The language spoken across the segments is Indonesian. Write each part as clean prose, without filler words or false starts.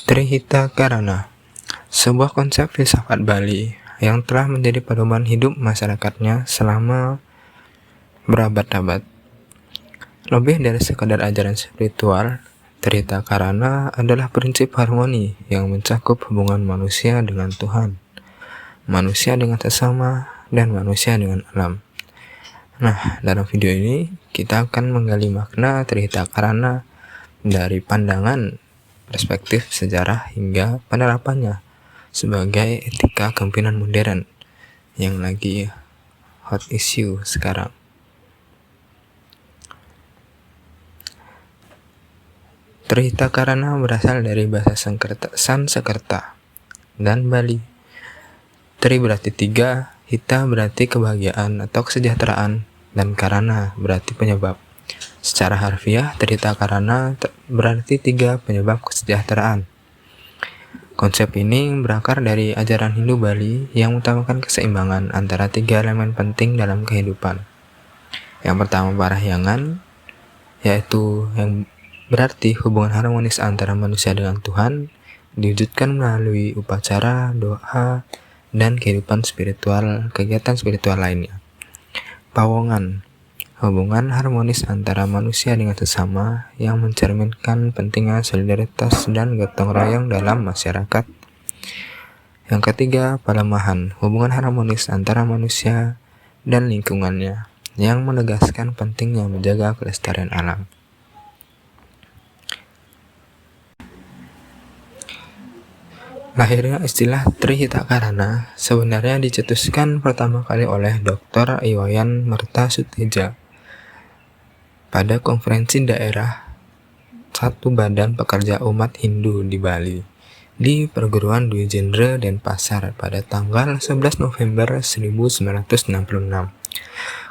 Trihita Karana, sebuah konsep filsafat Bali yang telah menjadi pedoman hidup masyarakatnya selama berabad-abad. Lebih dari sekadar ajaran spiritual, Trihita Karana adalah prinsip harmoni yang mencakup hubungan manusia dengan Tuhan, manusia dengan sesama, dan manusia dengan alam. Nah, dalam video ini kita akan menggali makna Trihita Karana dari pandangan perspektif sejarah hingga penerapannya sebagai etika kepemimpinan modern yang lagi hot issue sekarang. Trihita Karana berasal dari bahasa Sanskerta dan Bali. Tri berarti 3, hita berarti kebahagiaan atau kesejahteraan, dan karana berarti penyebab. Secara harfiah, Trihita Karana berarti 3 penyebab kesejahteraan. Konsep ini berakar dari ajaran Hindu Bali yang mengutamakan keseimbangan antara 3 elemen penting dalam kehidupan. Yang pertama parahyangan, yaitu yang berarti hubungan harmonis antara manusia dengan Tuhan, diwujudkan melalui upacara, doa, dan kehidupan spiritual, kegiatan spiritual lainnya. Pawongan, hubungan harmonis antara manusia dengan sesama yang mencerminkan pentingnya solidaritas dan gotong royong dalam masyarakat. Yang ketiga, palemahan, hubungan harmonis antara manusia dan lingkungannya yang menegaskan pentingnya menjaga kelestarian alam. Lahirnya istilah Trihita Karana sebenarnya dicetuskan pertama kali oleh Dr. Iwayan Mertasutija pada konferensi daerah satu badan pekerja umat Hindu di Bali di perguruan Dwi Jendra Denpasar pada tanggal 11 November 1966.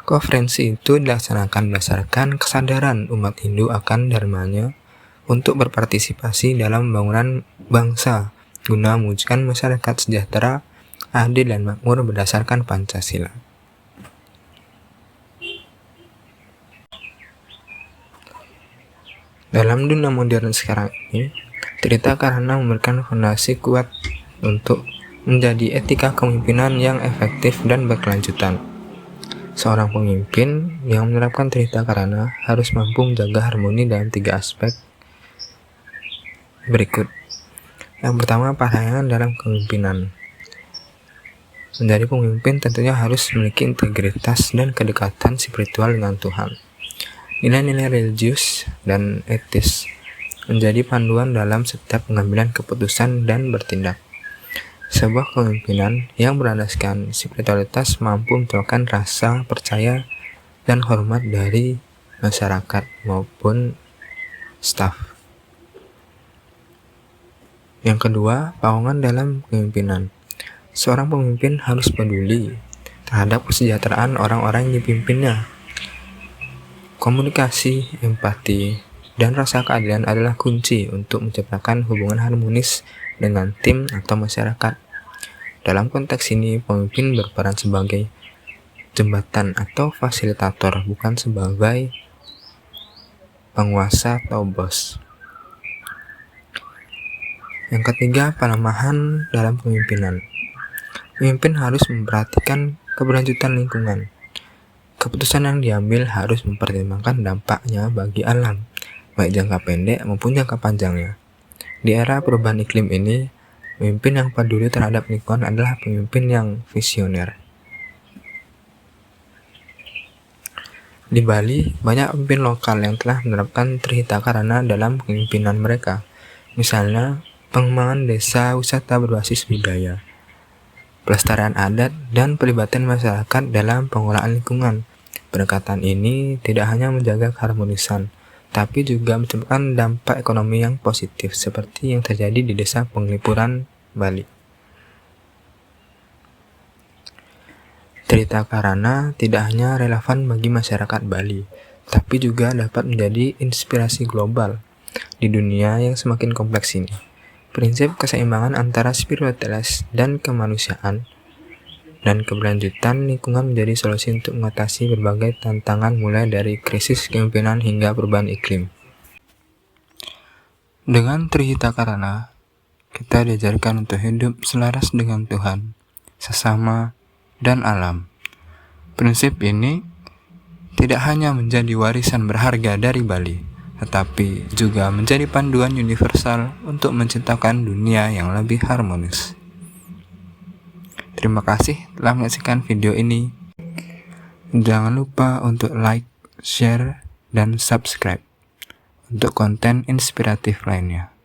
Konferensi itu dilaksanakan berdasarkan kesadaran umat Hindu akan dharmanya untuk berpartisipasi dalam pembangunan bangsa guna mewujudkan masyarakat sejahtera, adil, dan makmur berdasarkan Pancasila. Dalam dunia modern sekarang ini, Trihita Karana memberikan fondasi kuat untuk menjadi etika kepemimpinan yang efektif dan berkelanjutan. Seorang pemimpin yang menerapkan Trihita Karana harus mampu menjaga harmoni dalam 3 aspek berikut. Yang pertama, parahyangan dalam kepemimpinan. Menjadi pemimpin tentunya harus memiliki integritas dan kedekatan spiritual dengan Tuhan. Nilai-nilai religius dan etis menjadi panduan dalam setiap pengambilan keputusan dan bertindak. Sebuah kepemimpinan yang berlandaskan spiritualitas mampu menciptakan rasa percaya dan hormat dari masyarakat maupun staf. Yang kedua, pawongan dalam kepemimpinan. Seorang pemimpin harus peduli terhadap kesejahteraan orang-orang yang dipimpinnya. Komunikasi, empati, dan rasa keadilan adalah kunci untuk menciptakan hubungan harmonis dengan tim atau masyarakat. Dalam konteks ini, pemimpin berperan sebagai jembatan atau fasilitator, bukan sebagai penguasa atau bos. Yang ketiga, palemahan dalam kepemimpinan. Pemimpin harus memperhatikan keberlanjutan lingkungan. Keputusan yang diambil harus mempertimbangkan dampaknya bagi alam, baik jangka pendek maupun jangka panjangnya. Di era perubahan iklim ini, pemimpin yang peduli terhadap lingkungan adalah pemimpin yang visioner. Di Bali, banyak pemimpin lokal yang telah menerapkan Trihita Karana dalam kepemimpinan mereka. Misalnya, pengembangan desa wisata berbasis budaya, pelestarian adat, dan pelibatan masyarakat dalam pengelolaan lingkungan. Pendekatan ini tidak hanya menjaga keharmonisan, tapi juga menciptakan dampak ekonomi yang positif seperti yang terjadi di desa Penglipuran, Bali. Trihita Karana tidak hanya relevan bagi masyarakat Bali, tapi juga dapat menjadi inspirasi global di dunia yang semakin kompleks ini. Prinsip keseimbangan antara spiritualitas dan kemanusiaan dan keberlanjutan lingkungan menjadi solusi untuk mengatasi berbagai tantangan mulai dari krisis kepemimpinan hingga perubahan iklim. Dengan Trihita Karana, kita diajarkan untuk hidup selaras dengan Tuhan, sesama, dan alam. Prinsip ini tidak hanya menjadi warisan berharga dari Bali, tetapi juga menjadi panduan universal untuk menciptakan dunia yang lebih harmonis. Terima kasih telah menyaksikan video ini. Jangan lupa untuk like, share, dan subscribe untuk konten inspiratif lainnya.